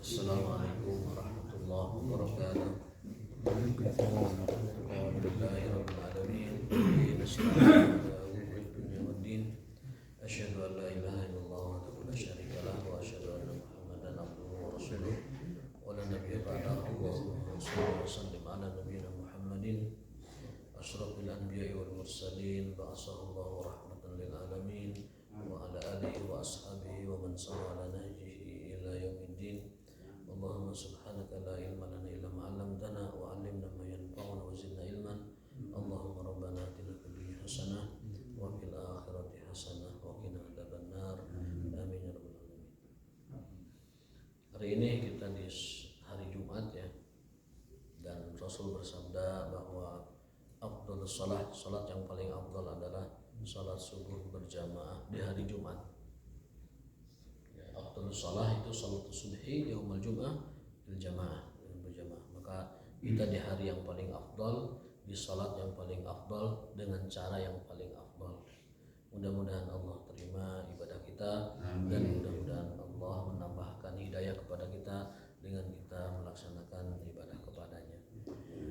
Assalamualaikum warahmatullahi wabarakatuh. Alhamdulillahirrahmanirrahim. Asyhadu an la ilaha illallah wa la syarika lah wa asyhadu anna Muhammadan abduhu wa rasuluh wa la nabiyya ba'dahu. Allahumma shalli wa sallim ala nabiyyina Muhammadin asyrafil anbiya'i wal mursalin ba'athahu rahmatan lil alamin wa ala alihi wa ashabihi wa man sara ala nahjihi ila yaumiddin. Allahumma subhanaka la ilma lana illa ma 'allamtana wa 'allimna ma yanfa'una wa zidna ilman. Allahumma rabbana atina fid dunya hasanah wa fil akhirati hasanah wa qina adzabannar. Amin ya rabbal alamin. Hari ini kita di hari Jumat ya. Dan Rasul bersabda bahwa afdhalus salat yang paling afdal adalah salat subuh berjamaah di hari Jumat. Afdhalus salah itu salat subhi yaumul jum'ah bil jamaah, berjamaah. Maka kita di hari yang paling afdal, di salat yang paling afdal, dengan cara yang paling afdal. Mudah-mudahan Allah terima ibadah kita. Amin. Dan mudah-mudahan Allah menambahkan hidayah kepada kita dengan kita melaksanakan ibadah kepadanya.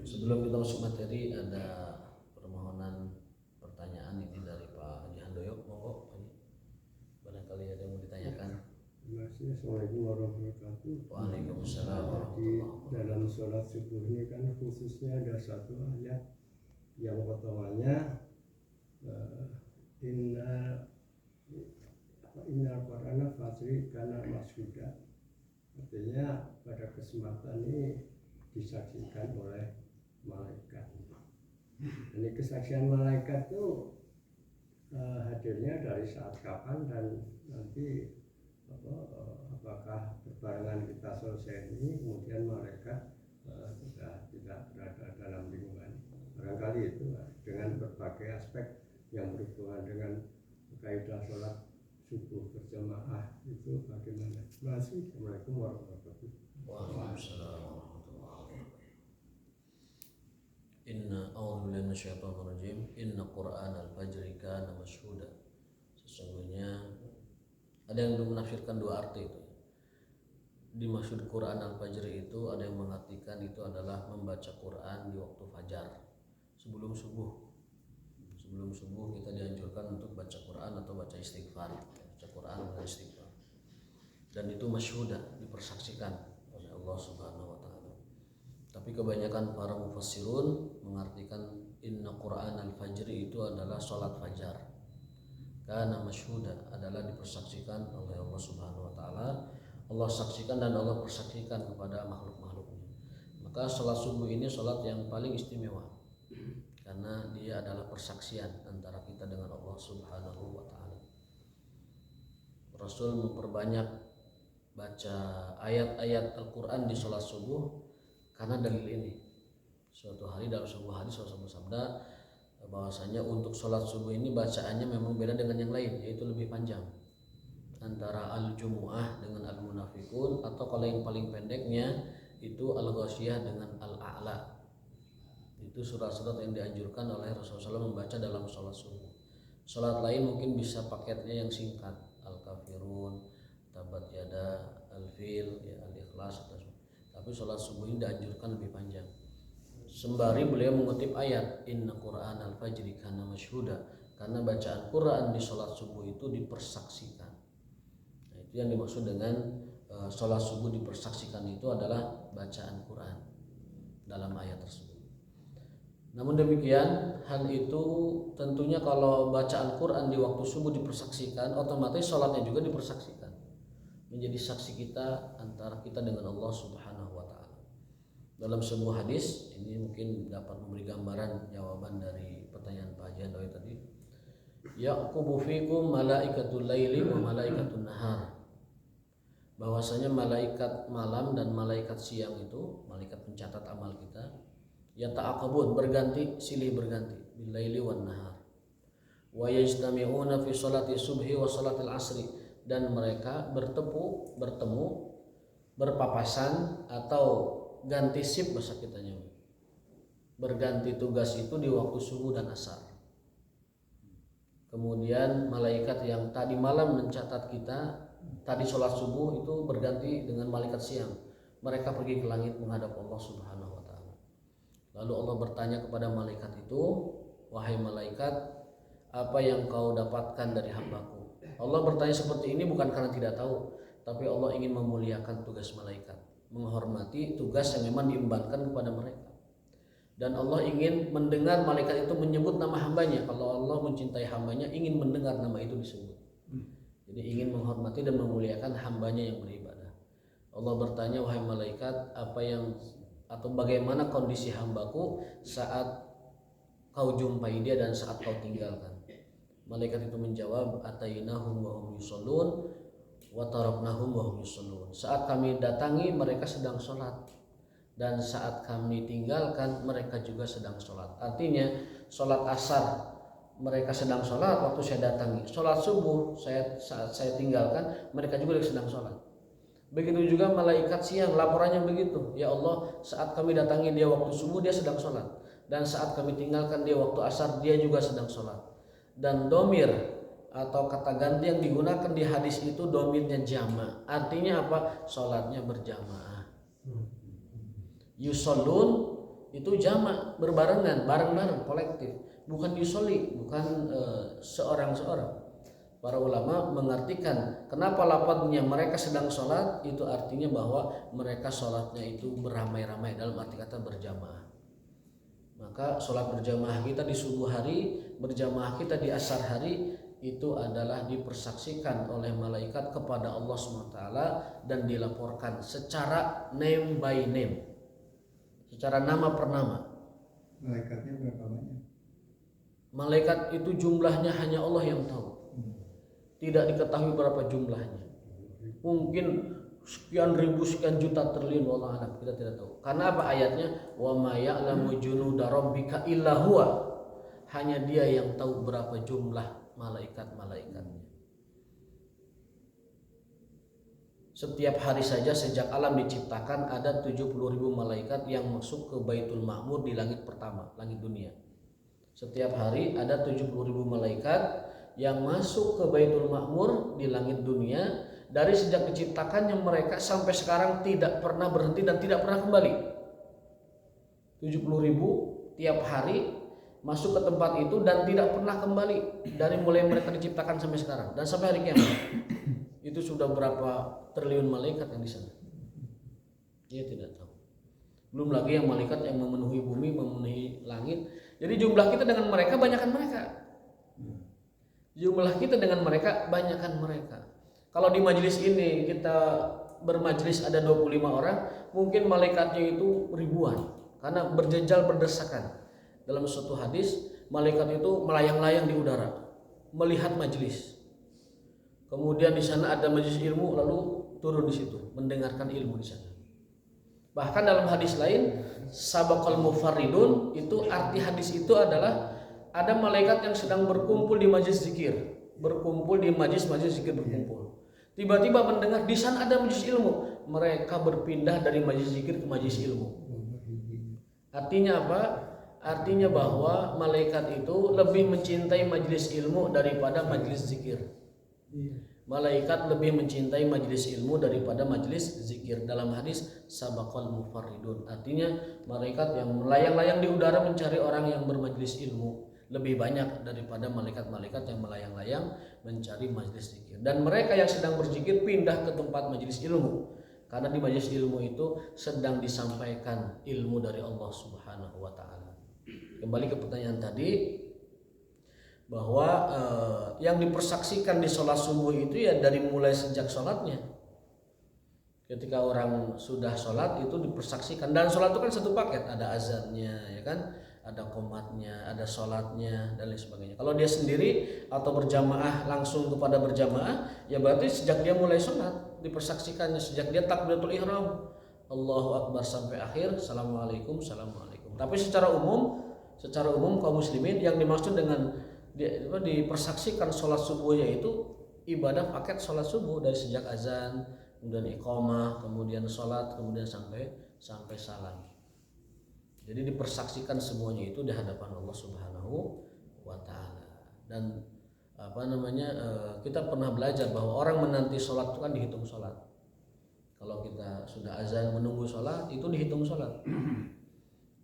Sebelum kita masuk materi, ada permohonan pertanyaan ini dari Pak Haji Handoyo. Monggo Pak Haji, barangkali ada yang mau ditanyakan. Assalamualaikum warahmatullahi wabarakatuh. Waalaikumsalam Di warahmatullahi dalam sholat subuh ini kan khususnya ada satu ayat yang potongannya inna Qur'ana fajri kana mashuda. Artinya pada kesempatan ini disaksikan oleh malaikat. Ini kesaksian malaikat itu hadirnya dari saat kapan dan nanti apakah berbarengan kita selesai ini kemudian malaikat sudah tidak berada dalam lingkungan. Barangkali itu dengan berbagai aspek yang berhubungan dengan kaidah sholat subuh berjamaah itu bagaimana? Terima kasih. Assalamualaikum warahmatullahi wabarakatuh. Waalaikumsalam warahmatullahi wabarakatuh. Inna a'udzubillahi minasyaitonir rajim. Inna Qur'anal fajri kana mashhuda. Sesungguhnya ada yang menafsirkan dua arti itu. Dimaksud Quran al-Fajr itu ada yang mengartikan itu adalah membaca Quran di waktu fajar sebelum subuh. Sebelum subuh kita dianjurkan untuk baca Quran atau baca istighfar. Baca Quran dan istighfar. Dan itu masyhudah, dipersaksikan oleh Allah Subhanahu wa taala. Tapi kebanyakan para mufassirun mengartikan inna Quran al-Fajr itu adalah salat fajar. Karena masyhuda adalah dipersaksikan oleh Allah Subhanahu wa taala. Allah saksikan dan Allah persaksikan kepada makhluk-makhluknya. Maka salat subuh ini salat yang paling istimewa karena dia adalah persaksian antara kita dengan Allah Subhanahu wa taala. Rasul memperbanyak baca ayat-ayat Al-Qur'an di salat subuh karena dalil ini. Suatu hari dalam sebuah hadis Rasul bersabda bahwasanya untuk sholat subuh ini bacaannya memang beda dengan yang lain, yaitu lebih panjang antara al-jumu'ah dengan al-munafikun, atau kalau yang paling pendeknya itu al-ghasyiyah dengan al-a'la. Itu surat-surat yang dianjurkan oleh Rasulullah SAW membaca dalam sholat subuh. Sholat lain mungkin bisa paketnya yang singkat, al-kafirun, tabat yada, al-fil, ya, al-ikhlas, tapi sholat subuh ini dianjurkan lebih panjang. Sembari beliau mengutip ayat inna Qur'an al-fajri kana masyhuda, karena bacaan Quran di sholat subuh itu dipersaksikan. Nah, itu yang dimaksud dengan sholat subuh dipersaksikan itu adalah bacaan Quran dalam ayat tersebut. Namun demikian, hal itu tentunya kalau bacaan Quran di waktu subuh dipersaksikan, otomatis sholatnya juga dipersaksikan, menjadi saksi kita antara kita dengan Allah Subhanahu wa taala. Dalam sebuah hadis, ini mungkin dapat memberi gambaran jawaban dari pertanyaan Pak Haji Handoyo tadi. Yaqubu fikum malaikatul laili wa malaikatun nahar. Bahwasanya malaikat malam dan malaikat siang itu, malaikat pencatat amal kita, yata'aqabun, berganti, silih berganti, bil laili wan nahar. Wa yajtami'una fi sholati subhi wa sholatil asri, dan mereka bertemu, berpapasan atau ganti sip bahasa kitanya, berganti tugas itu di waktu subuh dan asar. Kemudian malaikat yang tadi malam mencatat kita tadi sholat subuh itu berganti dengan malaikat siang. Mereka pergi ke langit menghadap Allah Subhanahu wa taala. Lalu Allah bertanya kepada malaikat itu, "Wahai malaikat, apa yang kau dapatkan dari hambaku?" Allah bertanya seperti ini bukan karena tidak tahu, tapi Allah ingin memuliakan tugas malaikat, menghormati tugas yang memang diembankan kepada mereka. Dan Allah ingin mendengar malaikat itu menyebut nama hambanya. Kalau Allah mencintai hambanya, ingin mendengar nama itu disebut. Jadi ingin menghormati dan memuliakan hambanya yang beribadah. Allah bertanya, "Wahai malaikat, apa yang atau bagaimana kondisi hambaku saat kau jumpai dia dan saat kau tinggalkan?" Malaikat itu menjawab, "Atainahum wa hum yushollun wa taraknahum wa hum yushollun." Saat kami datangi mereka sedang sholat, dan saat kami tinggalkan mereka juga sedang sholat. Artinya sholat asar mereka sedang sholat waktu saya datangi, sholat subuh saat saya tinggalkan mereka juga sedang sholat. Begitu juga malaikat siang, laporannya begitu, "Ya Allah, saat kami datangi dia waktu subuh dia sedang sholat, dan saat kami tinggalkan dia waktu asar dia juga sedang sholat." Dan domir atau kata ganti yang digunakan di hadis itu domirnya jama'. Artinya apa? Sholatnya berjamaah. Yushollun itu jama', berbarengan, bareng-bareng, kolektif. Bukan yusolli, bukan seorang-seorang. Para ulama mengartikan kenapa lafadznya mereka sedang sholat, itu artinya bahwa mereka sholatnya itu beramai-ramai, dalam arti kata berjamaah. Maka sholat berjamaah kita di subuh hari, berjamaah kita di asar hari, itu adalah dipersaksikan oleh malaikat kepada Allah SWT dan dilaporkan secara name by name, secara nama per nama. Malaikatnya berapa banyak? Malaikat itu jumlahnya hanya Allah yang tahu. Tidak diketahui berapa jumlahnya. Mungkin sekian ribu, sekian juta, triliun, wallahu a'lam, kita tidak tahu. Karena apa ayatnya? Wa ma ya'lamu junuda rabbika illa huwa. Hanya dia yang tahu berapa jumlah malaikat-malaikatnya. Setiap hari saja sejak alam diciptakan ada 70.000 malaikat yang masuk ke Baitul Ma'mur di langit pertama, langit dunia. Setiap hari ada 70.000 malaikat yang masuk ke Baitul Ma'mur di langit dunia. Dari sejak diciptakannya mereka sampai sekarang tidak pernah berhenti dan tidak pernah kembali. 70.000 tiap hari masuk ke tempat itu dan tidak pernah kembali dari mulai mereka diciptakan sampai sekarang dan sampai hari kiamat. Itu sudah berapa triliun malaikat yang di sana? Dia tidak tahu. Belum lagi yang malaikat yang memenuhi bumi, memenuhi langit. Jadi jumlah kita dengan mereka banyakkan mereka. Jumlah kita dengan mereka banyakkan mereka. Kalau di majelis ini kita bermajelis ada 25 orang, mungkin malaikatnya itu ribuan karena berjejal berdesakan. Dalam suatu hadis, malaikat itu melayang-layang di udara melihat majelis. Kemudian di sana ada majelis ilmu, lalu turun di situ mendengarkan ilmu di sana. Bahkan dalam hadis lain, sabaqal mufarridun, itu arti hadis itu adalah ada malaikat yang sedang berkumpul di majelis zikir, berkumpul di majelis zikir berkumpul. Tiba-tiba mendengar di sana ada majelis ilmu, mereka berpindah dari majelis zikir ke majelis ilmu. Artinya apa? Artinya bahwa malaikat itu lebih mencintai majelis ilmu daripada majelis zikir. Malaikat lebih mencintai majelis ilmu daripada majelis zikir. Dalam hadis sabaqal mufarridun, artinya malaikat yang melayang-layang di udara mencari orang yang bermajelis ilmu lebih banyak daripada malaikat-malaikat yang melayang-layang mencari majelis zikir. Dan mereka yang sedang berzikir pindah ke tempat majelis ilmu, karena di majelis ilmu itu sedang disampaikan ilmu dari Allah Subhanahu wa taala. Kembali ke pertanyaan tadi, bahwa yang dipersaksikan di sholat subuh itu ya dari mulai sejak sholatnya. Ketika orang sudah sholat itu dipersaksikan, dan sholat itu kan satu paket, ada azannya, ya kan, ada qomatnya, ada sholatnya dan lain sebagainya. Kalau dia sendiri atau berjamaah langsung kepada berjamaah, ya berarti sejak dia mulai sholat dipersaksikannya, sejak dia takbiratul ihram, Allahu Akbar sampai akhir, Assalamualaikum, Assalamualaikum. Tapi secara umum kaum muslimin yang dimaksud dengan dipersaksikan sholat subuhnya itu ibadah paket sholat subuh, dari sejak azan, kemudian iqamah, kemudian sholat, kemudian sampai salam. Jadi dipersaksikan semuanya itu di hadapan Allah Subhanahu wa taala. Dan kita pernah belajar bahwa orang menanti sholat itu kan dihitung sholat. Kalau kita sudah azan menunggu sholat itu dihitung sholat.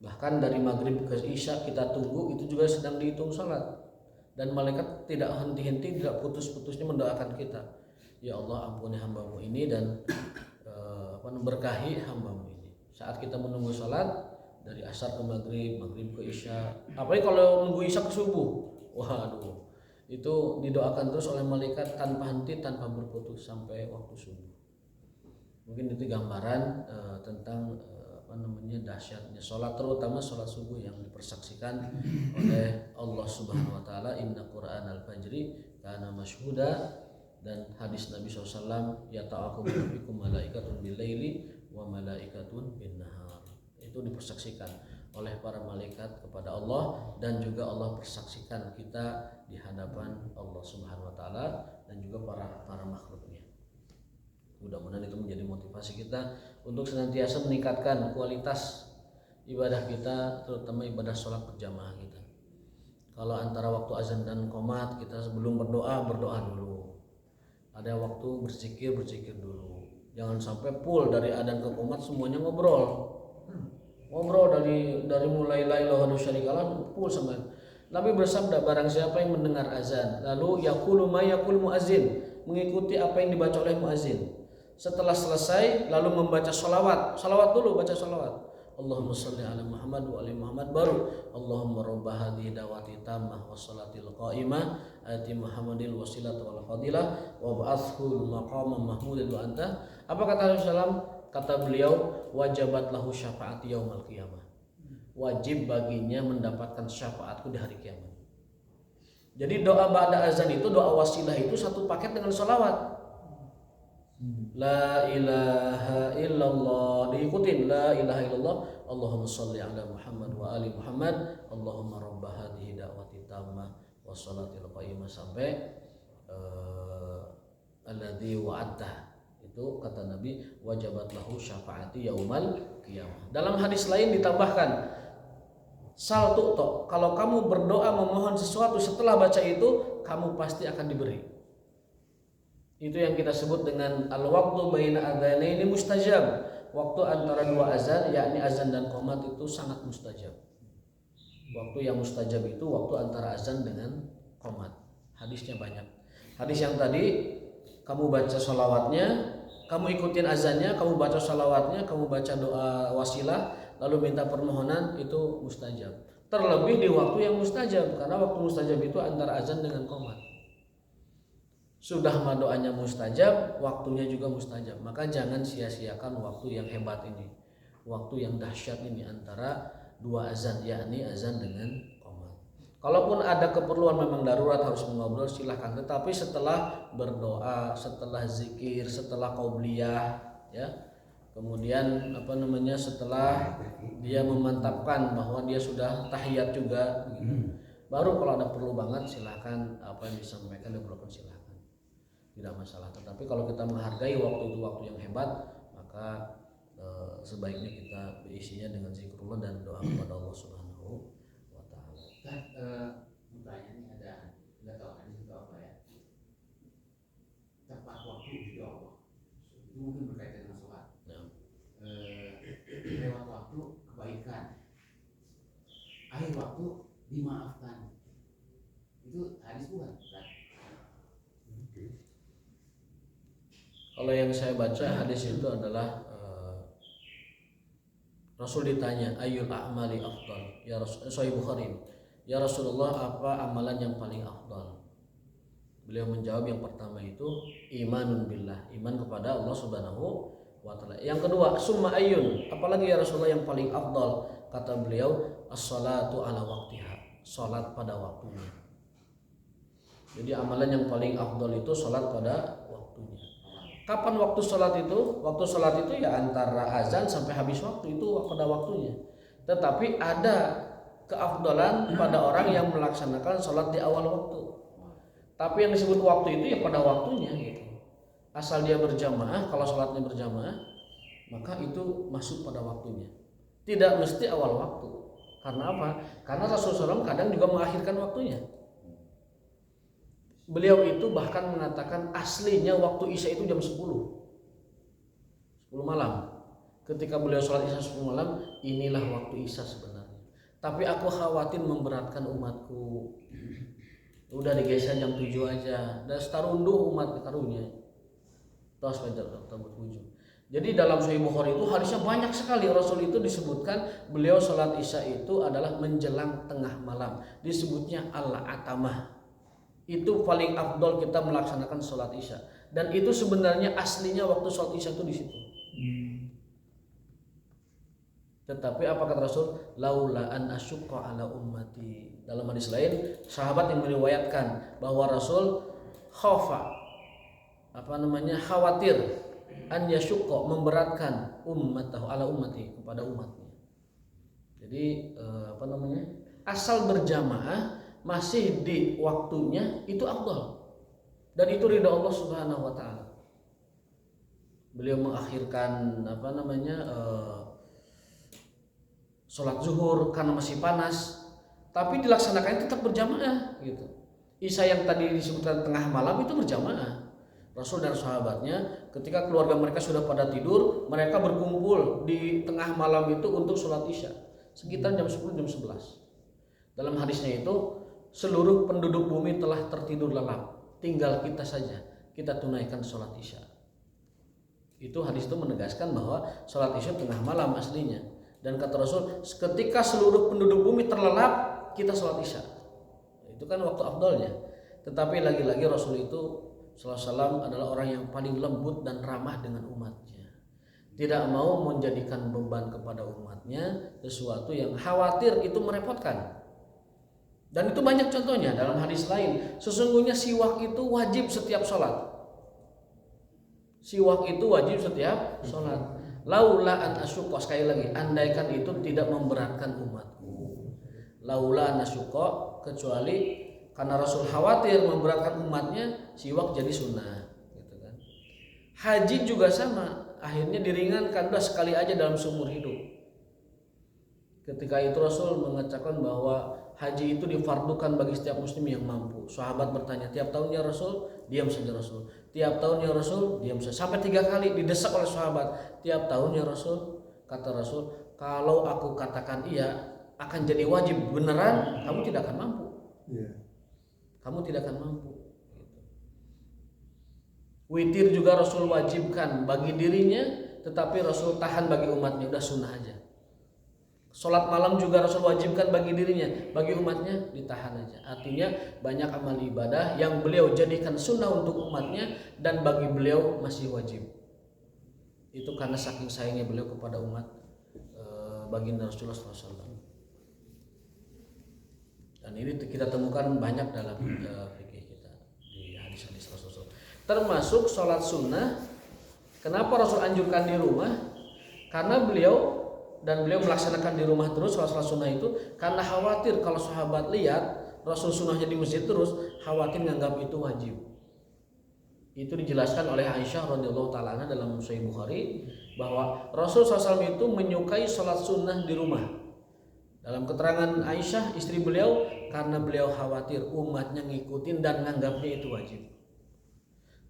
Bahkan dari maghrib ke isya kita tunggu itu juga sedang dihitung sholat. Dan malaikat tidak henti-henti, tidak putus-putusnya mendoakan kita. Ya Allah, ampuni hambamu ini dan berkahi hambamu ini. Saat kita menunggu sholat dari asar ke maghrib, maghrib ke isya, apalagi kalau nunggu isya ke subuh, waduh, itu didoakan terus oleh malaikat tanpa henti, tanpa berputus sampai waktu subuh. Mungkin itu gambaran tentang dahsyatnya sholat, terutama sholat subuh yang dipersaksikan oleh Allah Subhanahu Wa Taala. Inna Qur'an al-Fajri kana mashhuda, dan hadis Nabi SAW, ya ta'aqubu bikum malaikatun bil-laili wa malaikatun bin-nahar. Itu dipersaksikan oleh para malaikat kepada Allah, dan juga Allah persaksikan kita di hadapan Allah Subhanahu Wa Taala dan juga para makhluknya. Mudah-mudahan itu menjadi motivasi kita untuk senantiasa meningkatkan kualitas ibadah kita, terutama ibadah sholat berjamaah kita. Kalau antara waktu azan dan qomat kita sebelum berdoa dulu. Ada waktu berzikir dulu. Jangan sampai full dari adzan ke qomat semuanya ngobrol dari mulai la ilaha illallah full sampai. Nabi bersabda, barang siapa yang mendengar azan lalu yaqulu ma yaqul muazzin, mengikuti apa yang dibaca oleh muazzin, setelah selesai lalu membaca salawat dulu, baca salawat. Allahumma sholli ala Muhammad wa ali Muhammad, baru Allahumma rabb hadhihi da'wati tammah wa salatil qa'imah ati Muhammadil wasilata wal fadilah wa ba'athul maqamam mahmudan wa anta. Apa kata Rasulullah? Kata beliau, wajabat lahu syafaati yaumal qiyamah. Wajib baginya mendapatkan syafaatku di hari kiamat. Jadi doa ba'da azan itu, doa wasilah itu satu paket dengan salawat. La ilaha illallah, diikutin la ilaha illallah, Allahumma sholli ala Muhammad wa ali Muhammad, Allahumma rabb hadhihi da'wati tammah wa salatil qa'imah sampai alladzi wa'adta. Itu kata Nabi, wajabat lahu syafaati yaumal qiyamah. Dalam hadis lain ditambahkan, sal tu'to, kalau kamu berdoa memohon sesuatu setelah baca itu, kamu pasti akan diberi. Itu yang kita sebut dengan al-waqtu baina adzanaini mustajab. Waktu antara dua azan, yakni azan dan qomat, itu sangat mustajab. Waktu yang mustajab itu waktu antara azan dengan qomat. Hadisnya banyak. Hadis yang tadi, kamu baca sholawatnya, kamu ikutin azannya, kamu baca sholawatnya, kamu baca doa wasilah, lalu minta permohonan, itu mustajab. Terlebih di waktu yang mustajab, karena waktu mustajab itu antara azan dengan qomat. Sudah mah doanya mustajab, waktunya juga mustajab. Maka jangan sia-siakan waktu yang hebat ini, waktu yang dahsyat ini antara dua azan, yakni azan dengan qomat. Kalaupun ada keperluan memang darurat harus mengobrol, silahkan. Tetapi setelah berdoa, setelah zikir, setelah qabliyah, ya, kemudian setelah dia memantapkan bahwa dia sudah tahiyat juga, gitu. Baru kalau ada perlu banget silahkan apa yang disampaikan diperlukan silahkan. Tidak masalah. Tetapi kalau kita menghargai waktu itu waktu yang hebat, maka sebaiknya kita berisinya dengan zikrullah dan doa kepada Allah Subhanahu wa Ta'ala. Bertanya nih, ada nggak tahu hadis itu apa ya? Tepat waktu di Allah. Itu mungkin berkaitan dengan sholat. Ya. Lewat waktu kebaikan. Akhir waktu dimaafkan. Itu hadis bukan? Kalau yang saya baca hadis itu adalah Rasul ditanya ayyul a'mali afdal, ya Rasul, Sahih Bukhari, ya Rasulullah, apa amalan yang paling afdal? Beliau menjawab, yang pertama itu imanun billah, iman kepada Allah Subhanahu wa Ta'ala. Yang kedua, summa ayyun, apalagi ya Rasulullah yang paling afdal? Kata beliau, as-salatu ala waqtiha, salat pada waktunya. Jadi amalan yang paling afdal itu salat pada waktunya. Kapan waktu sholat itu? Waktu sholat itu ya antara azan sampai habis waktu, itu pada waktunya. Tetapi ada keafdalan pada orang yang melaksanakan sholat di awal waktu. Tapi yang disebut waktu itu ya pada waktunya gitu. Asal dia berjamaah, kalau sholatnya berjamaah, maka itu masuk pada waktunya. Tidak mesti awal waktu. Karena apa? Karena Rasulullah SAW kadang juga mengakhirkan waktunya. beliau itu bahkan mengatakan aslinya waktu Isya itu jam 10 malam. Ketika beliau sholat Isya 10 malam, inilah waktu Isya sebenarnya. Tapi aku khawatir memberatkan umatku. Udah digeser jam 7 aja. Dan setarunduh umat karunya. Tos fajar tabut wujud. Jadi dalam Sahih Bukhari itu hadisnya banyak sekali. Rasul itu disebutkan beliau sholat Isya itu adalah menjelang tengah malam. Disebutnya al-atamah. Itu paling afdol kita melaksanakan sholat Isya. Dan itu sebenarnya aslinya waktu sholat Isya itu di situ. Tetapi apa kata Rasul? Laula an asyqa ala ummati. Dalam hadis lain, sahabat yang meriwayatkan bahwa Rasul khawatir an yasyqa, memberatkan ummatahu ala ummati, kepada umatnya. Jadi asal berjamaah masih di waktunya itu afdal. Dan itu ridha Allah Subhanahu wa taala. Beliau mengakhirkan sholat zuhur karena masih panas, tapi dilaksanakan tetap berjamaah gitu. Isya yang tadi disebutkan tengah malam itu berjamaah. Rasul dan sahabatnya ketika keluarga mereka sudah pada tidur, mereka berkumpul di tengah malam itu untuk sholat Isya sekitar jam 10 jam 11. Dalam hadisnya itu seluruh penduduk bumi telah tertidur lelap, tinggal kita saja, kita tunaikan sholat Isya. Itu hadis itu menegaskan bahwa sholat Isya tengah malam aslinya. Dan kata Rasul, ketika seluruh penduduk bumi terlelap, kita sholat Isya. Itu kan waktu afdalnya. Tetapi lagi-lagi Rasul itu sallallahu alaihi wasallam adalah orang yang paling lembut dan ramah dengan umatnya. Tidak mau menjadikan beban kepada umatnya sesuatu yang khawatir itu merepotkan. Dan itu banyak contohnya dalam hadis lain. Sesungguhnya siwak itu wajib setiap sholat. Siwak itu wajib setiap sholat. Laula an asyqa, sekali lagi, andaikan itu tidak memberatkan umatku. Laula an asyqa, kecuali karena Rasul khawatir memberatkan umatnya, siwak jadi sunnah gitu kan. Haji juga sama, akhirnya diringankan, udah sekali aja dalam seumur hidup. Ketika itu Rasul mengatakan bahwa haji itu difardukan bagi setiap muslim yang mampu. Sahabat bertanya, tiap tahun ya Rasul? Diam saja Rasul. Tiap tahun ya Rasul? Diam saja. Sampai 3 kali didesak oleh sahabat. Tiap tahun ya Rasul? Kata Rasul, kalau aku katakan iya, akan jadi wajib beneran, kamu tidak akan mampu. Kamu tidak akan mampu. Witir juga Rasul wajibkan bagi dirinya, tetapi Rasul tahan bagi umatnya, udah sunnah aja. Sholat malam juga Rasul wajibkan bagi dirinya, bagi umatnya ditahan aja. Artinya banyak amal ibadah yang beliau jadikan sunnah untuk umatnya dan bagi beliau masih wajib. Itu karena saking sayangnya beliau kepada umat baginda Rasulullah SAW. Dan ini kita temukan banyak dalam fikih kita di hadis-hadis Rasulullah. Termasuk sholat sunnah. Kenapa Rasul anjurkan di rumah? Karena beliau melaksanakan di rumah terus sholat sunnah itu karena khawatir kalau sahabat lihat Rasul sunnahnya di masjid terus, khawatir nganggap itu wajib. Itu dijelaskan oleh Aisyah radhiyallahu taala anha dalam Sahih Bukhari bahwa Rasul SAW itu menyukai sholat sunnah di rumah. Dalam keterangan Aisyah istri beliau, karena beliau khawatir umatnya ngikutin dan nganggapnya itu wajib.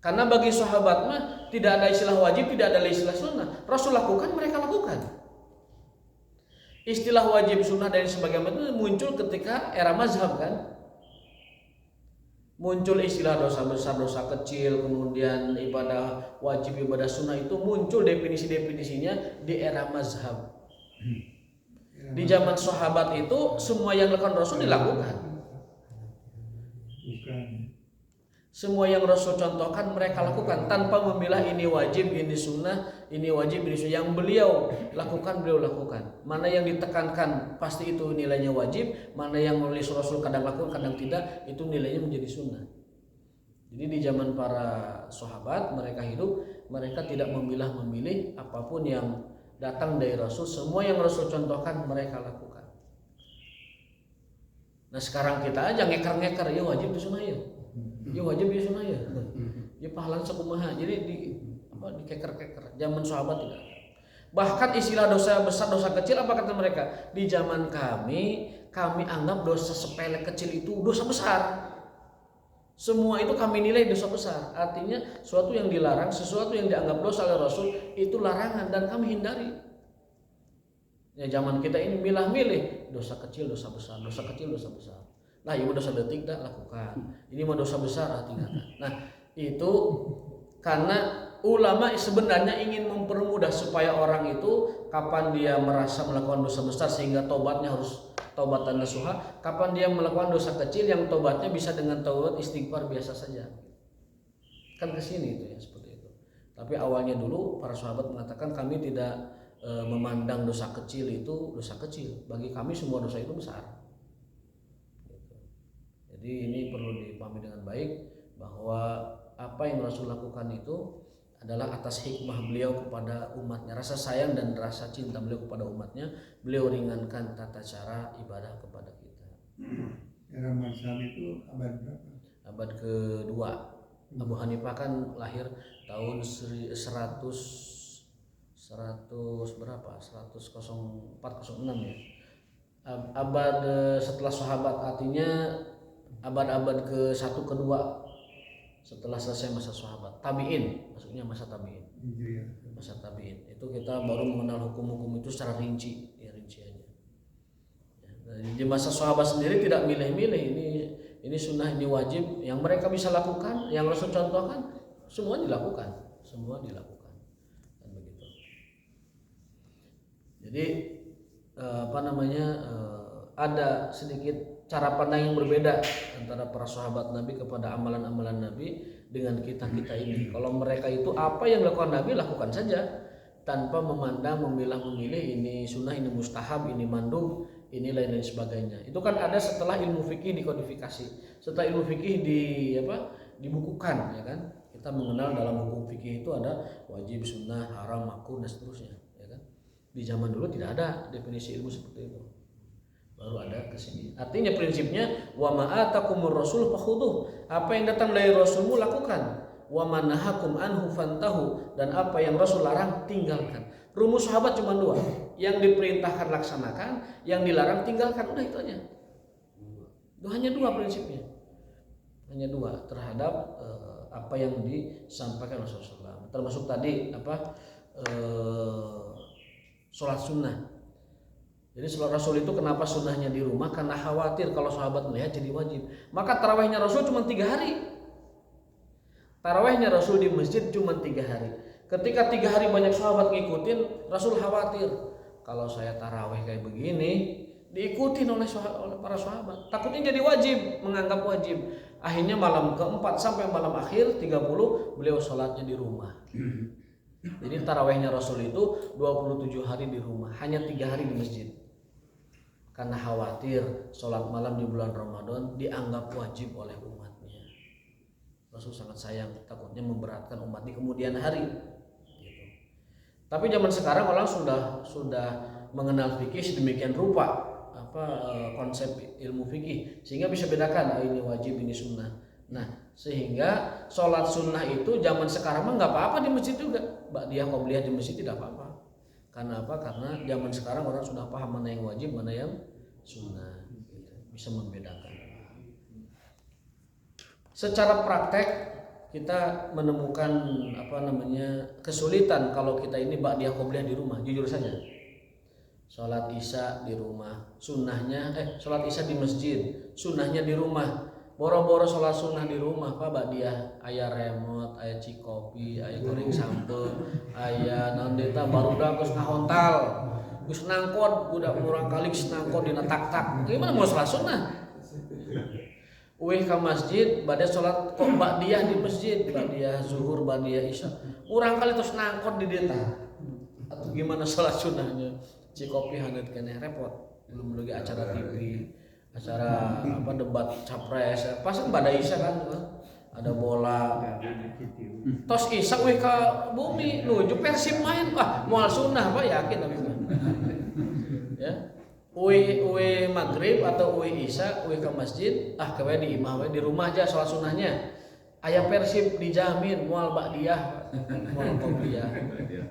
Karena bagi sahabat mah tidak ada istilah wajib, tidak ada istilah sunnah. Rasul lakukan, mereka lakukan. Istilah wajib sunnah dari sebagian itu muncul ketika era mazhab kan. Muncul istilah dosa besar, dosa kecil, kemudian ibadah wajib, ibadah sunnah itu muncul definisi-definisinya di era mazhab. Di zaman sahabat itu semua yang dilakukan Rasul dilakukan. Semua yang Rasul contohkan mereka lakukan tanpa memilah ini wajib, ini sunnah, ini wajib, ini sunnah. Yang beliau lakukan, beliau lakukan. Mana yang ditekankan pasti itu nilainya wajib, mana yang oleh Rasul kadang lakukan, kadang tidak, itu nilainya menjadi sunnah. Jadi di zaman para sahabat mereka hidup, mereka tidak memilah-memilih apapun yang datang dari Rasul. Semua yang Rasul contohkan mereka lakukan. Nah sekarang kita aja ngeker-ngeker, ya wajib, itu sunnah ya. Ya wajib ya sunnah ya. Ya pahala sekumaha. Jadi dikeker-keker. Zaman sahabat tidak. Bahkan istilah dosa besar, dosa kecil apa kata mereka? Di zaman kami anggap dosa sepele kecil itu dosa besar. Semua itu kami nilai dosa besar. Artinya sesuatu yang dilarang, sesuatu yang dianggap dosa oleh Rasul itu larangan dan kami hindari. Ya zaman kita ini milah-milih dosa kecil, dosa besar, dosa kecil, dosa besar. Nah, ini mah dosa detik dah lakukan. Ini mah dosa besar tinggalkan. Nah, itu karena ulama sebenarnya ingin mempermudah supaya orang itu kapan dia merasa melakukan dosa besar sehingga tobatnya harus taubatan nasuha, kapan dia melakukan dosa kecil yang tobatnya bisa dengan taubat istighfar biasa saja. Kan ke sini itu ya seperti itu. Tapi awalnya dulu para sahabat mengatakan kami tidak memandang dosa kecil itu dosa kecil. Bagi kami semua dosa itu besar. Gitu. Jadi ini perlu dipahami dengan baik bahwa apa yang Rasul lakukan itu adalah atas hikmah beliau kepada umatnya, rasa sayang dan rasa cinta beliau kepada umatnya, beliau ringankan tata cara ibadah kepada kita. Era mazhab itu abad berapa? Abad kedua. Abu Hanifah kan lahir tahun 100 berapa? 10406 ya. Abad setelah sahabat, artinya abad-abad ke-1 ke-2 setelah selesai masa sahabat. Tabi'in, maksudnya masa tabi'in. Masa tabi'in. Itu kita baru mengenal hukum-hukum itu secara rinci, ya rinciannya. Ya, di masa sahabat sendiri tidak milih-milih ini sunnah, ini wajib, yang mereka bisa lakukan, yang Rasul contohkan, semua dilakukan. Dan begitu. Jadi ada sedikit cara pandang yang berbeda antara para sahabat Nabi kepada amalan-amalan Nabi dengan kita ini. Kalau mereka itu apa yang dilakukan Nabi lakukan saja tanpa memandang, memilah-memilih ini sunnah, ini mustahab, ini mandub, ini lain sebagainya. Itu kan ada setelah ilmu fikih dikodifikasi, setelah ilmu fikih dibukukan, ya kan? Kita mengenal dalam hukum fikih itu ada wajib, sunnah, haram, makruh dan seterusnya, ya kan? Di zaman dulu tidak ada definisi ilmu seperti itu. Baru ada ke sini. Artinya prinsipnya wa ma atakumur rasul fakhudhuh. Apa yang datang dari Rasulmu lakukan. Wa ma nahakum anhu fantahu, dan apa yang Rasul larang tinggalkan. Rumus sahabat cuma 2. Yang diperintahkan laksanakan, yang dilarang tinggalkan. Udah itu aja. Itu hanya 2 prinsipnya. Hanya 2 terhadap apa yang disampaikan Rasulullah. Termasuk tadi sholat sunnah. Jadi sholat Rasul itu kenapa sunnahnya di rumah? Karena khawatir kalau sahabat melihat jadi wajib. Maka tarawihnya Rasul cuma 3 hari. Tarawihnya Rasul di masjid cuma 3 hari. Ketika 3 hari banyak sahabat ngikutin, Rasul khawatir kalau saya tarawih kayak begini diikutin oleh para sahabat. Takutnya jadi wajib, menganggap wajib. Akhirnya malam keempat sampai malam akhir 30 beliau sholatnya di rumah. Jadi tarawihnya Rasul itu 27 hari di rumah, hanya 3 hari di masjid. Karena khawatir sholat malam di bulan Ramadan dianggap wajib oleh umatnya. Rasul sangat sayang, takutnya memberatkan umat di kemudian hari. Gitu. Tapi zaman sekarang orang sudah mengenal fikih sedemikian rupa, konsep ilmu fikih, sehingga bisa bedakan ini wajib, ini sunnah. Nah, sehingga sholat sunnah itu zaman sekarang mah nggak apa-apa di masjid juga. Ba'diyah qobliyah di masjid tidak apa-apa. Karena apa? Karena zaman sekarang orang sudah paham mana yang wajib, mana yang sunnah, gitu. Bisa membedakan. Secara praktek kita menemukan kesulitan kalau kita ini ba'diyah qobliyah di rumah, jujur saja. Sholat isya di rumah, sholat isya di masjid, sunnahnya di rumah. Boro-boro sholat sunnah di rumah, Pak ba'diyah aya remote, aya cikopi, aya goreng sambel, aya nandeta barudak geus ngahontal, geus nangkot budak murang kali geus nangkot dina tak-tak. Gimana mau sholat sunnah? Uih ke masjid, bade sholat kok ba'diyah di masjid, ba'diyah zuhur, ba'diyah isya. Urang kali terus nangkot di dieu. Atau gimana sholat sunnahnya? Cikopi hangat keneh repot. Belum lagi acara TV. Acara debat capres, pas pada isya kan ada bola, tos isya wih ke bumi nuju Persib main, moal sunnah yakin tapi ya uwe maghrib atau uwe isya uwe ke masjid kewe di imah di rumah aja sholat sunnahnya ayah Persib dijamin moal ba'diyah moal qobliyah.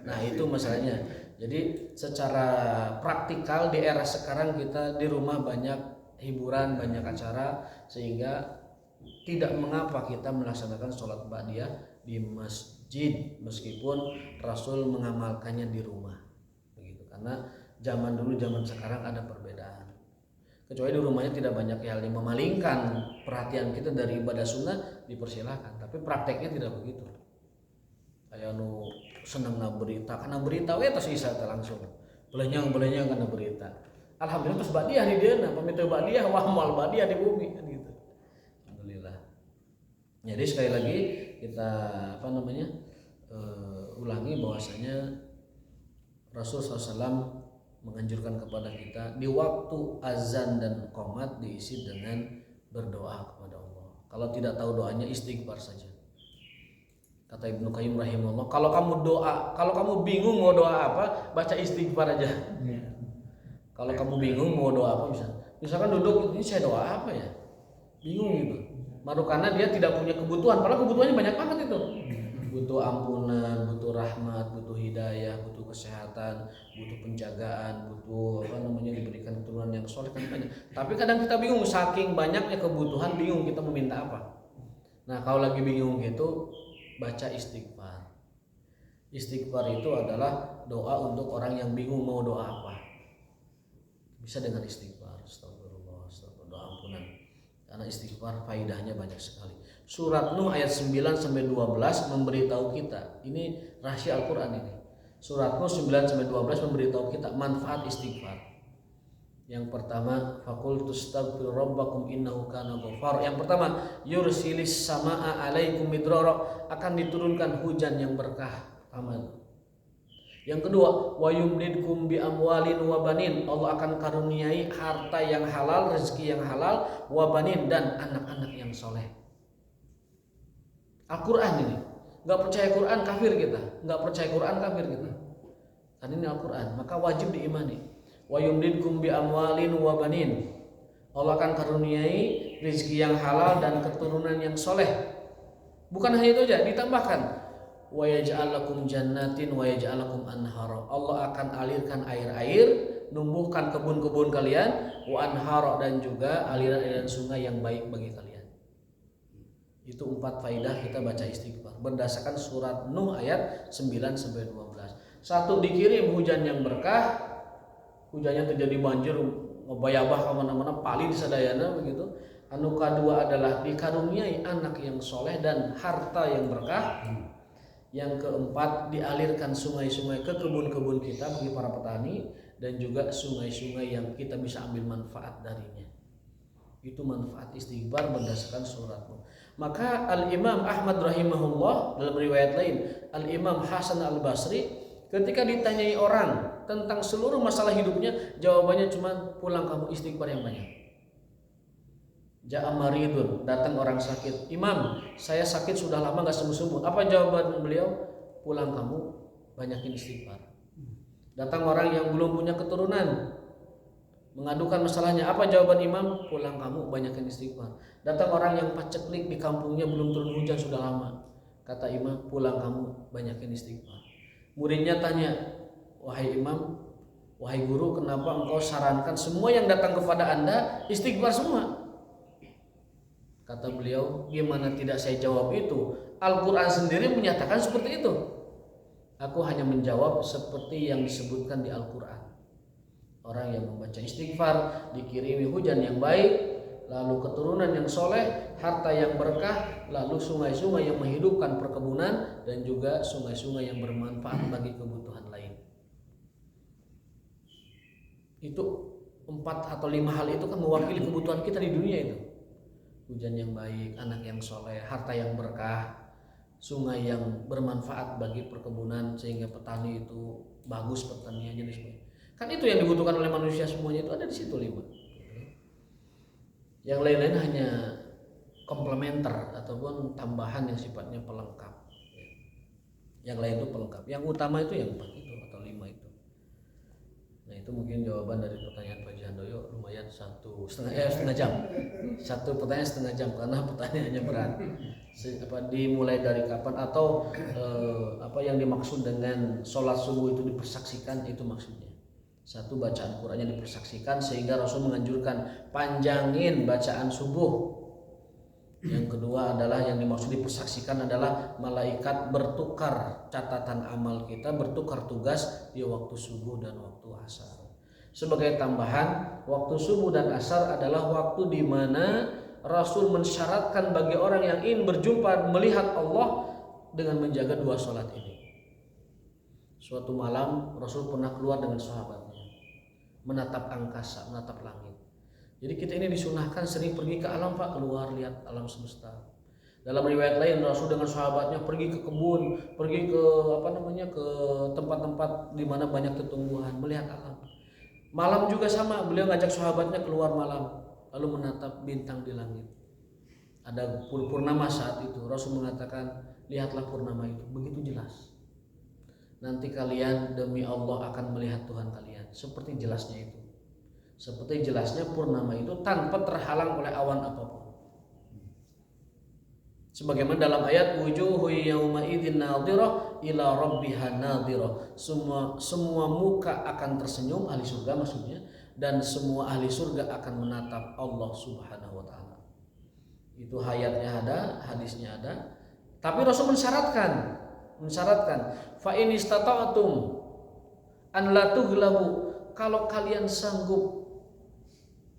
Nah itu masalahnya. Jadi secara praktikal di era sekarang kita di rumah banyak hiburan, banyak acara, sehingga tidak mengapa kita melaksanakan sholat ba'diyah di masjid meskipun Rasul mengamalkannya di rumah, begitu. Karena zaman dulu zaman sekarang ada perbedaan. Kecuali di rumahnya tidak banyak hal yang memalingkan perhatian kita dari ibadah sunnah, dipersilahkan. Tapi prakteknya tidak begitu. Kayak nu seneng na berita, karena berita terus bisa langsung belenyang karena berita. Alhamdulillah terus badiah di dia, pamit badiah, wahmal badiah di bumi kan gitu. Alhamdulillah. Jadi sekali lagi kita ulangi bahwasanya Rasul SAW menganjurkan kepada kita di waktu azan dan qomat diisi dengan berdoa kepada Allah. Kalau tidak tahu doanya, istighfar saja. Kata Ibnu Qayyim rahimahullah, kalau kamu bingung mau doa apa, baca istighfar aja. Kalau kamu bingung mau doa apa, misalkan duduk, ini saya doa apa ya, bingung gitu. Baru karena dia tidak punya kebutuhan, padahal kebutuhannya banyak banget itu. Butuh ampunan, butuh rahmat, butuh hidayah, butuh kesehatan, butuh penjagaan, butuh diberikan keturunan yang soleh kan banyak. Tapi kadang kita bingung, saking banyaknya kebutuhan, bingung kita meminta apa. Nah kalau lagi bingung gitu, baca istighfar. Istighfar itu adalah doa untuk orang yang bingung mau doa apa. Bisa dengan istighfar, astagfirullah, doa ampunan. Karena istighfar faidahnya banyak sekali. Surat Nuh ayat 9-12 memberitahu kita, ini rahasia Al-Quran ini. Surat Nuh 9-12 memberitahu kita manfaat istighfar. Yang pertama, faqultu astaghfiru rabbakum innahu kana ghaffar. Yang pertama, yursilis samaa 'alaikum midrara, akan diturunkan hujan yang berkah. Aman. Yang kedua, wa yumdidkum bi amwalin wa banin, Allah akan karuniai harta yang halal, rezeki yang halal, wa banin, dan anak-anak yang soleh. Al-Quran ini, nggak percaya Quran kafir kita, nggak percaya Quran kafir kita. Kan ini Al-Quran, maka wajib diimani. Wa yumdidkum bi amwalin wa banin, Allah akan karuniai rezeki yang halal dan keturunan yang soleh. Bukan hanya itu aja, ditambahkan wa yaj'al lakum jannatin wa yaj'al lakum anhara, Allah akan alirkan air-air, numbuhkan kebun-kebun kalian, wa anhara, dan juga aliran-aliran sungai yang baik bagi kalian. Itu 4 faidah kita baca istighfar berdasarkan surat Nuh ayat 9-12. Satu, dikirim hujan yang berkah, hujannya terjadi banjir ngebayabah kemana-mana, pali di sadayana begitu. Anu kedua adalah dikaruniai anak yang soleh dan harta yang berkah. Yang keempat, dialirkan sungai-sungai ke kebun-kebun kita bagi para petani, dan juga sungai-sungai yang kita bisa ambil manfaat darinya. Itu manfaat istighfar berdasarkan surat Nuh. Maka Al-Imam Ahmad rahimahullah, dalam riwayat lain Al-Imam Hasan Al-Basri, ketika ditanyai orang tentang seluruh masalah hidupnya, jawabannya cuma pulang kamu istighfar yang banyak. Ja'a maridun, datang orang sakit, Imam saya sakit sudah lama gak sembuh-sembuh. Apa jawaban beliau? Pulang kamu banyakin istighfar. Datang orang yang belum punya keturunan, mengadukan masalahnya, apa jawaban Imam? Pulang kamu banyakin istighfar. Datang orang yang paceklik di kampungnya, belum turun hujan sudah lama, kata Imam, pulang kamu banyakin istighfar. Muridnya tanya, wahai Imam, wahai guru, kenapa engkau sarankan semua yang datang kepada Anda istighfar semua? Kata beliau, gimana tidak saya jawab itu? Al-Quran sendiri menyatakan seperti itu. Aku hanya menjawab seperti yang disebutkan di Al-Quran. Orang yang membaca istighfar dikirimi hujan yang baik, lalu keturunan yang soleh, harta yang berkah, lalu sungai-sungai yang menghidupkan perkebunan, dan juga sungai-sungai yang bermanfaat bagi kebutuhan lain. Itu 4 atau 5 hal itu kan mewakili kebutuhan kita di dunia itu. Hujan yang baik, anak yang soleh, harta yang berkah, sungai yang bermanfaat bagi perkebunan sehingga petani itu bagus pertaniannya dan sebagainya. Kan itu yang dibutuhkan oleh manusia, semuanya itu ada di situ 5. Yang lain-lain hanya komplementer ataupun tambahan yang sifatnya pelengkap. Yang lain itu pelengkap. Yang utama itu yang 4 itu atau 5 itu. Nah itu mungkin jawaban dari pertanyaan Pak Jihandoyo, lumayan setengah jam. Satu pertanyaan setengah jam karena pertanyaannya berat. Dimulai dari kapan atau apa yang dimaksud dengan sholat subuh itu dipersaksikan, itu maksudnya. Satu, bacaan Qur'annya dipersaksikan sehingga Rasul menganjurkan panjangin bacaan subuh. Yang kedua adalah yang dimaksud dipersaksikan adalah malaikat bertukar catatan amal kita, bertukar tugas di waktu subuh dan waktu asar. Sebagai tambahan, waktu subuh dan asar adalah waktu di mana Rasul mensyaratkan bagi orang yang ingin berjumpa melihat Allah dengan menjaga dua sholat ini. Suatu malam Rasul pernah keluar dengan sahabatnya, menatap angkasa, menatap langit. Jadi kita ini disunahkan sering pergi ke alam, Pak, keluar lihat alam semesta. Dalam riwayat lain Rasul dengan sahabatnya pergi ke kebun, pergi ke ke tempat-tempat di mana banyak tumbuhan, melihat alam. Malam juga sama, beliau ngajak sahabatnya keluar malam, lalu menatap bintang di langit. Ada purnama saat itu, Rasul mengatakan, lihatlah purnama itu, begitu jelas. Nanti kalian demi Allah akan melihat Tuhan kalian, seperti jelasnya itu. Seperti jelasnya purnama itu tanpa terhalang oleh awan apapun. Sebagaimana dalam ayat wujuhu yauma idzin nadhirah ila rabbiha nadhirah. Semua muka akan tersenyum, ahli surga maksudnya, dan semua ahli surga akan menatap Allah Subhanahu wa taala. Itu ayatnya ada, hadisnya ada. Tapi Rasul mensyaratkan fa in istata'tum an la tughlabu, kalau kalian sanggup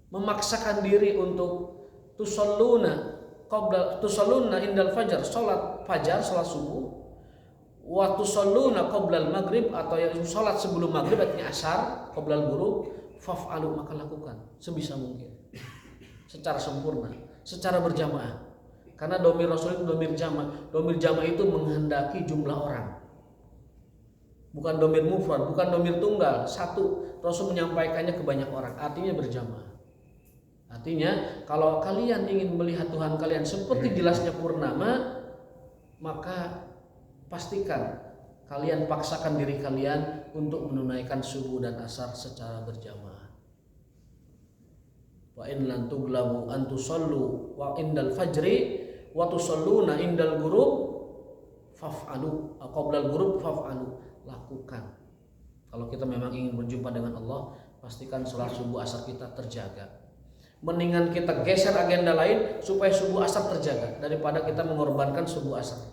memaksakan diri untuk tusalluna indal fajar, salat fajar, salat subuh, wa tusalluna qoblal maghrib, atau yang salat sebelum maghrib artinya asar, qoblal ghurub, faf'alu, maka lakukan sebisa mungkin secara sempurna, secara berjamaah. Karena domir Rasul itu domir jama'. Domir jama' itu menghendaki jumlah orang, bukan domir mufrad, bukan domir tunggal, satu. Rasul menyampaikannya ke banyak orang, artinya berjamaah. Artinya kalau kalian ingin melihat Tuhan kalian seperti jelasnya purnama, maka pastikan kalian paksakan diri kalian untuk menunaikan subuh dan asar secara berjamaah. Wa in lan tuglabu an tusallu wa indal fajri wa tusalluna indal ghurub faf'alu, qoblal ghurub faf'alu, lakukan. Kalau kita memang ingin berjumpa dengan Allah, pastikan sholat subuh asar kita terjaga. Mendingan kita geser agenda lain supaya subuh asar terjaga daripada kita mengorbankan subuh asar.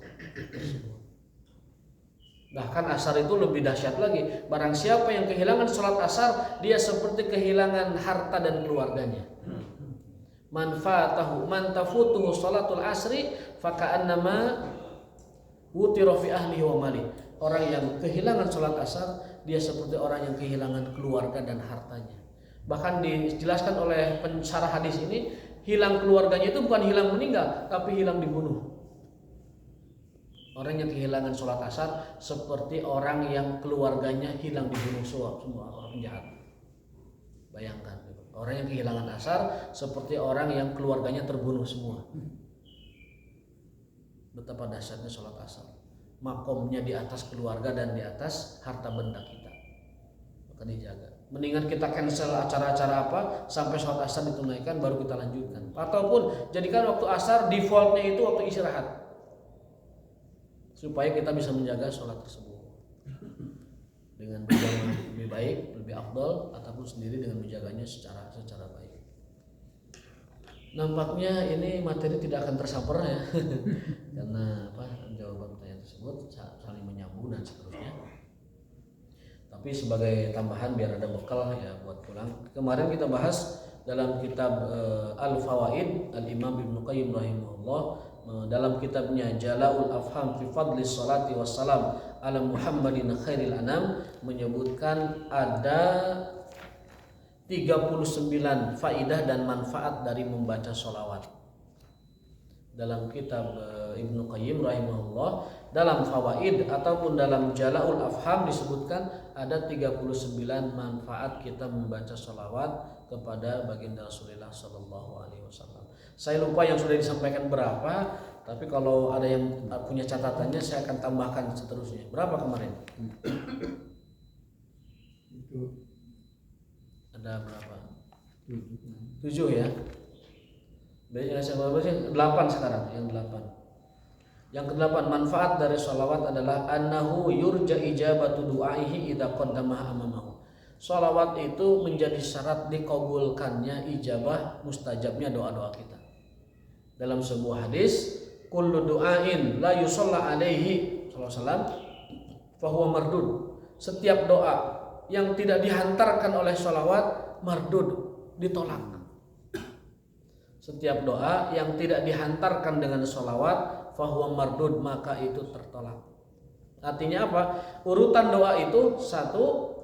Bahkan asar itu lebih dahsyat lagi. Barang siapa yang kehilangan sholat asar, dia seperti kehilangan harta dan keluarganya. Man tafutuhu sholatul asri faka'annama wutira fi ahlihi wa mali. Orang yang kehilangan sholat asar, dia seperti orang yang kehilangan keluarga dan hartanya. Bahkan dijelaskan oleh pensyarah hadis ini, hilang keluarganya itu bukan hilang meninggal, tapi hilang dibunuh. Orang yang kehilangan sholat asar seperti orang yang keluarganya hilang dibunuh semua orang penjahat. Bayangkan, orang yang kehilangan asar seperti orang yang keluarganya terbunuh semua. Betapa dahsyatnya sholat asar. Makomnya di atas keluarga dan di atas harta benda kita, maka dijaga. Mendingan kita cancel acara-acara apa sampai sholat asar ditunaikan baru kita lanjutkan. Ataupun jadikan waktu asar defaultnya itu waktu istirahat, supaya kita bisa menjaga sholat tersebut dengan berjamaah lebih baik, lebih afdal, ataupun sendiri dengan menjaganya secara baik. Nampaknya ini materi tidak akan tersaper ya, karena jawaban pertanyaan tersebut saling menyambung dan seterusnya. Tapi sebagai tambahan biar ada bekal ya buat pulang. Kemarin kita bahas dalam kitab Al-Fawaid Al-Imam Ibnu Qayyim rahimahullah, dalam kitabnya Jala'ul Afham fi Fadlis Salati Wassalam ala Muhammadin Khairil Anam, menyebutkan ada 39 faidah dan manfaat dari membaca sholawat. Dalam kitab Ibnu Qayyim rahimahullah, dalam Fawaid ataupun dalam Jala'ul Afham disebutkan ada 39 manfaat kita membaca sholawat kepada baginda Rasulullah Sallallahu Alaihi Wasallam. Saya lupa yang sudah disampaikan berapa, tapi kalau ada yang punya catatannya saya akan tambahkan seterusnya. Berapa kemarin? Itu Ada berapa? 7 ya. Biasanya saya baru 8 sekarang, yang 8. Yang ke-8, manfaat dari sholawat adalah annahu yurja ijabatu du'aihi idza qaddamaha amamahu. Sholawat itu menjadi syarat dikabulkannya ijabah mustajabnya doa-doa kita. Dalam sebuah hadis, kullu du'ain la yusalla alaihi sallallahu alaihi wasallam fa huwa mardud. Setiap doa yang tidak dihantarkan oleh sholawat mardud, ditolak. Setiap doa yang tidak dihantarkan dengan sholawat fahuwa mardud, maka itu tertolak. Artinya apa? Urutan doa itu satu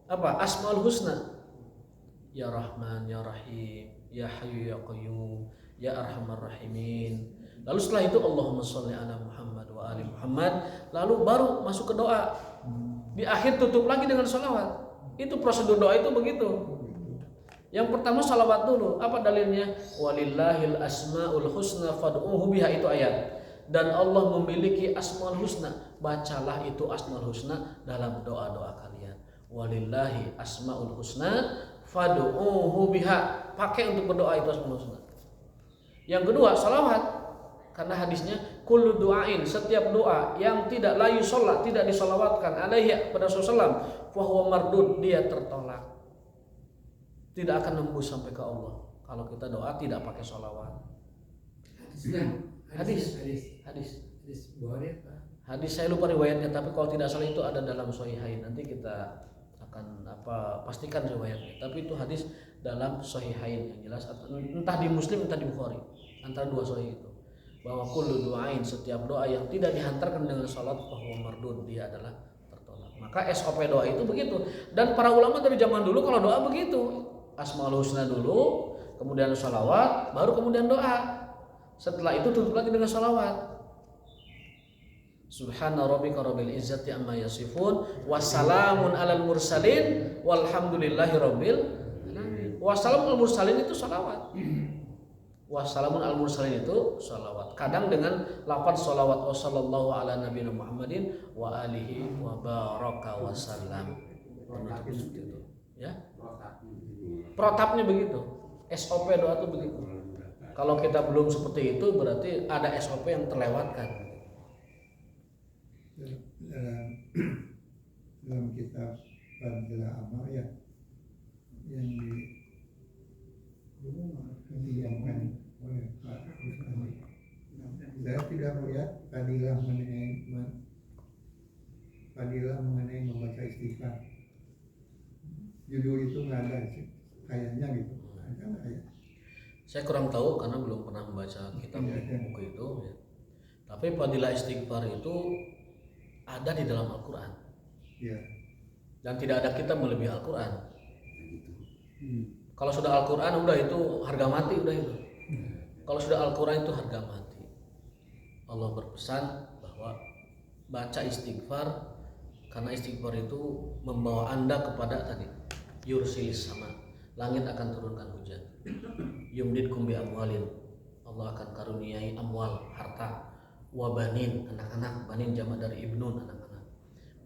apa? Asmaul husna. Ya Rahman, Ya Rahim, Ya Hayyu Ya Qayyum, Ya Arhamar Rahimin. Lalu setelah itu Allahumma sholli ala Muhammad wa ali Muhammad. Lalu baru masuk ke doa. Di akhir tutup lagi dengan sholawat. Itu prosedur doa itu begitu. Yang pertama sholawat dulu. Apa dalilnya? Walillahil asmaul husna fad'uhu biha, itu ayat. Dan Allah memiliki asmaul husna, bacalah itu asmaul husna dalam doa-doa kalian. Walillahi asmaul husna fad'uhu biha, pakai untuk berdoa itu asmaul husna. Yang kedua sholawat, karena hadisnya kullu du'ain, setiap doa yang tidak layu sholat, tidak disolawatkan alaihi pada Rasulullah, fahuwa mardud, dia tertolak, tidak akan nembus sampai ke Allah kalau kita doa tidak pakai sholawat. Hadis Bukhari apa? Hadis saya lupa riwayatnya, tapi kalau tidak salah itu ada dalam Sahihain. Nanti kita akan pastikan riwayatnya. Tapi itu hadis dalam Sahihain yang jelas, entah di Muslim entah di Bukhari, antara dua sahih itu, bahwa kullu du'ain, setiap doa yang tidak dihantarkan dengan salat fahuwa mardud, dia adalah tertolak. Maka SOP doa itu begitu. Dan para ulama dari zaman dulu kalau doa begitu, asmaul husna dulu, kemudian sholawat, baru kemudian doa. Setelah itu tutup lagi dengan sholawat. Subhana rabbika rabbil izzati amma yasifun, wassalamun alal mursalin, walhamdulillahi rabbil alamin. Wassalamun alal mursalin itu sholawat. Wassalamun alal mursalin itu sholawat. Kadang dengan lafaz sholawat, wassallallahu ala nabiyina Muhammadin wa alihi wa baraka wasallam. Itu ya. Protapnya begitu. SOP doa itu begitu. Kalau kita belum seperti itu berarti ada SOP yang terlewatkan. Dalam kitab Fadilah Amal ya, yang didiamkan oleh Pak Ustaz, saya tidak melihat fadilah mengenai membaca istighfar. Judul itu nggak ada sih, kayaknya gitu. Ada nggak ya? Saya kurang tahu karena belum pernah membaca kitab buku itu ya. Tapi fadilah istighfar itu ada di dalam Al-Quran Ya. dan tidak ada kitab melebihi Al-Quran. Kalau sudah Al-Quran udah itu harga mati, udah itu. Kalau sudah Al-Quran itu harga mati. Allah berpesan bahwa baca istighfar, karena istighfar itu membawa Anda kepada tadi yursilis sama, langit akan turunkan hujan. Yumdidkum bi amwalin, Allah akan karuniai amwal, harta, wabanin, anak-anak, banin jamak dari ibnun, anak-anak.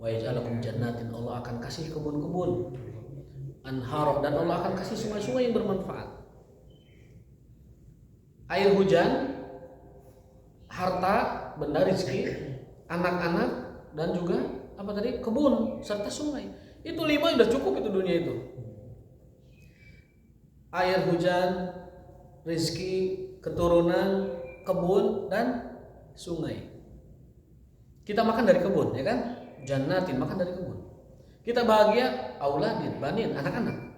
Wa yaj'alakum jannatin, Allah akan kasih kebun-kebun, anhar, dan Allah akan kasih sungai-sungai yang bermanfaat. Air hujan, harta, benda rezeki, anak-anak, dan juga apa tadi? Kebun serta sungai. Itu 5 sudah cukup itu dunia itu. Air hujan, rezeki, keturunan, kebun, dan sungai. Kita makan dari kebun, ya kan? Jannatin, makan dari kebun. Kita bahagia, auladin, banin, anak-anak.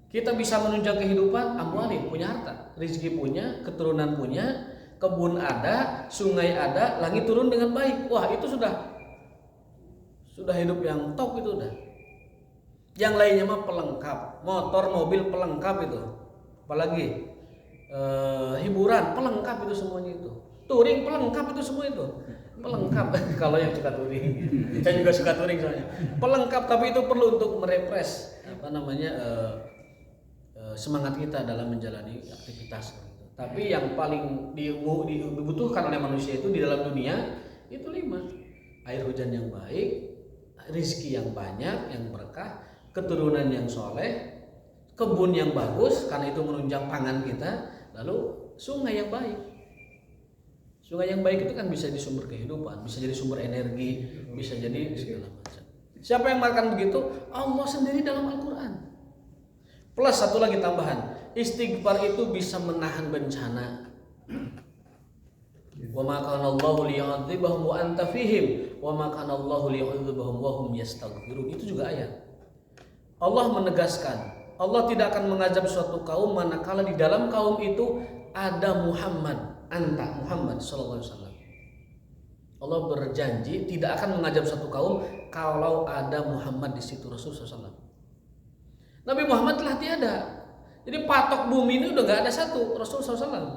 Kita bisa menunjang kehidupan, amwalin, punya harta, rezeki punya, keturunan punya, kebun ada, sungai ada, langit turun dengan baik. Wah, itu sudah hidup yang top itu udah. Yang lainnya mah pelengkap, motor, mobil pelengkap itu. Apalagi hiburan pelengkap itu semuanya itu. Touring pelengkap itu semua itu. Pelengkap kalau yang suka touring. Saya juga suka touring soalnya. Pelengkap, tapi itu perlu untuk merepres semangat kita dalam menjalani aktivitas. Tapi yang paling dibutuhkan oleh manusia itu di dalam dunia itu 5. Air hujan yang baik, rezeki yang banyak, yang berkah, keturunan yang soleh, kebun yang bagus karena itu menunjang pangan kita, lalu sungai yang baik. Sungai yang baik itu kan bisa jadi sumber kehidupan, bisa jadi sumber energi, bisa jadi segala macam. Siapa yang makan begitu? Allah sendiri dalam Al-Quran. Plus satu lagi tambahan, istighfar itu bisa menahan bencana. Wa ma kana Allahu liyu'adzibahum wa anta fihim wa ma kana Allahu liyu'adzibahum wa hum yastaghfirun. Itu juga ayat. Allah menegaskan, Allah tidak akan mengazab suatu kaum manakala di dalam kaum itu ada Muhammad, anta Muhammad sallallahu alaihi wasallam. Allah berjanji tidak akan mengazab suatu kaum kalau ada Muhammad di situ, Rasul sallallahu alaihi wasallam. Nabi Muhammad telah tiada. Jadi patok bumi ini udah nggak ada satu, Rasul sallallahu alaihi wasallam.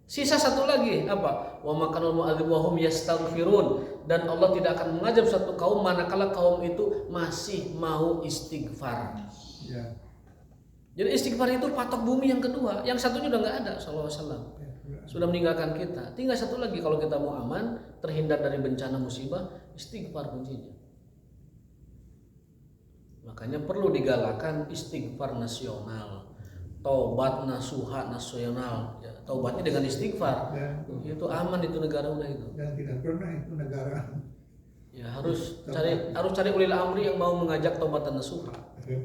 Sisa satu lagi apa? Wa makanul mu'adzib wa hum yastaghfirun, dan Allah tidak akan mengazab satu kaum manakala kaum itu masih mau istighfar. Ya. Jadi istighfar itu patok bumi yang kedua. Yang satunya udah nggak ada, sallallahu alaihi wasallam. Sudah meninggalkan kita. Tinggal satu lagi kalau kita mau aman, terhindar dari bencana musibah, istighfar kuncinya. Makanya perlu digalakan istighfar nasional, taubat nasuha nasional. Ya, taubatnya dengan istighfar. Dan, Itu aman itu negara udah itu. dan tidak pernah itu negara Ya harus cari ulil amri yang mau mengajak taubatan nasuha. Itu.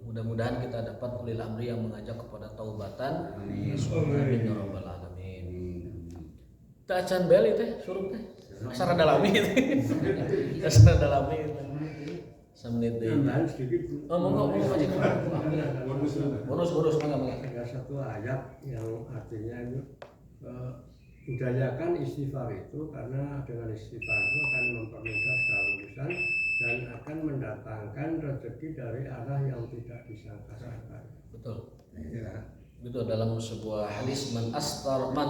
Mudah-mudahan kita dapat ulil amri yang mengajak kepada taubatan nasuha. Amin ya rabbal alamin. Tak acan beli teh, suruh teh. Sarada dalami teh. Sarada dalami teh. Semenit deh. Tambahan sedikit. Oh, mau aja. Bonus enggak. Ada satu ayat yang artinya itu budayakan istighfar itu, karena dengan istighfar itu akan mempermudah segala urusan dan akan mendatangkan rezeki dari arah yang tidak disangka-sangka. Betul. ya. Itu dalam sebuah hadis man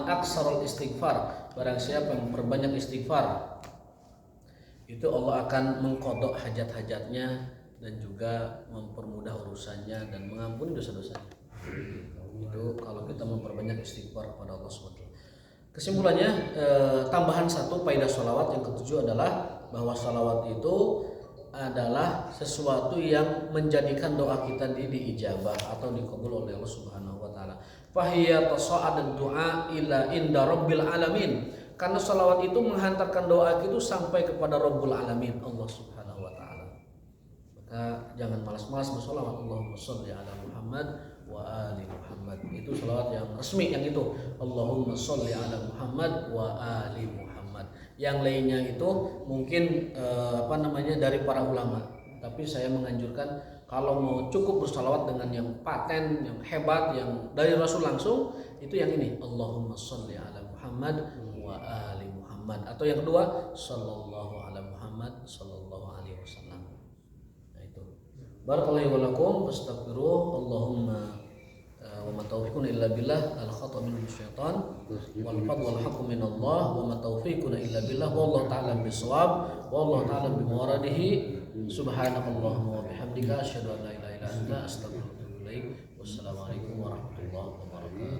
aksarul istighfar, barang siapa yang memperbanyak istighfar itu Allah akan mengkodok hajat-hajatnya dan juga mempermudah urusannya dan mengampuni dosa-dosanya. Itu kalau kita memperbanyak istighfar kepada Allah SWT. Kesimpulannya, tambahan satu faedah sholawat yang ketujuh adalah bahwa sholawat itu adalah sesuatu yang menjadikan doa kita diijabah atau dikabul oleh Allah Subhanahu wa taala. Fahiya tasa'ad du'a ila inda rabbil alamin. Karena sholawat itu menghantarkan doa itu sampai kepada Rabbul Alamin, Allah Subhanahu wa taala. Maka jangan malas-malas bersolawat. Allahumma sholli ala Muhammad wa ali Muhammad. Itu sholawat yang resmi yang itu. Allahumma sholli ala Muhammad wa ali Muhammad. Yang lainnya itu mungkin dari para ulama. Tapi saya menganjurkan kalau mau cukup bersolawat dengan yang paten, yang hebat, yang dari Rasul langsung, itu yang ini. Allahumma sholli ala Muhammad wa ali Muhammad, atau yang kedua sallallahu ala Muhammad sallallahu alaihi wasallam. Nah itu. Barakallahu wa lakum, astaghfiruh. Allahumma wa ma taufiquna illa billah, al khata' min syaitan wal fadl wal haqqu min Allah, wa ma taufiquna illa billah, wallahu ta'ala bisawab, wallahu ta'ala bi muradihi. Subhanakallahumma wa bihamdika asyhadu an la ilaha illa anta astaghfiruka wa atubu ilaik. Wassalamualaikum warahmatullahi wabarakatuh.